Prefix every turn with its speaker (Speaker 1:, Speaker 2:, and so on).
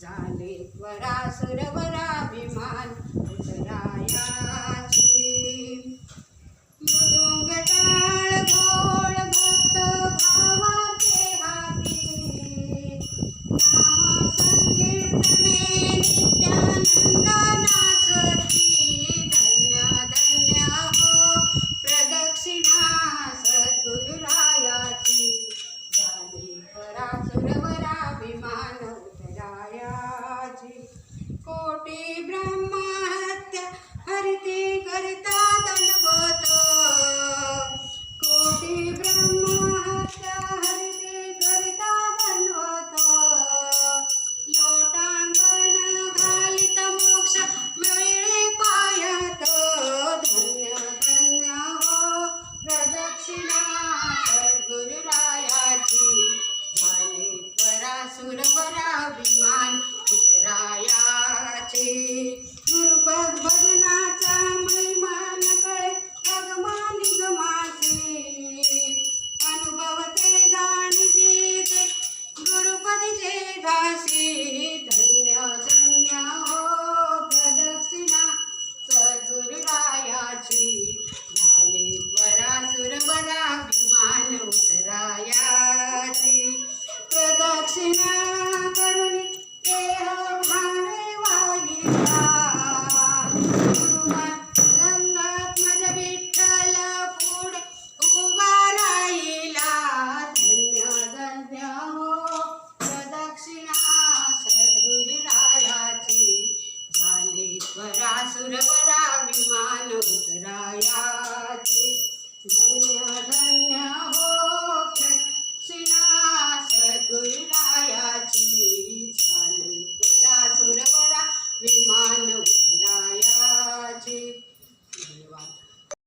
Speaker 1: झाले वरासुरवराभिमान उतरायाची मृदुंग टाळ घोळ भक्त भावाचे हाती नाम संकीर्तने नित्यानंद नाचती धन्य धन्य हो प्रदक्षिणा सद्गुरुरायाची झाली वरासुरवराभिमान उतरायाची कोटी ब्रह्महत्या हरिते करता दंडवत कोटी ब्रह्महत्या हरिते करता दंडवत लोटांगण घालित मोक्ष मिळे पायात धन्य धन्य हो प्रदक्षिणा सद्गुरुरायाची झाले वरासुरवराभिमान उतरायाचे गुरुपद भजनाचा महिमा न कळे अगमानी गमाचे अनुभवते जाणीते ते गुरुपदीचे घासी धन्य धन्य हो प्रदक्षिणा सद्गुरुरायाची झाले वरासुरवराभिमान उतरायाची प्रदक्षिणा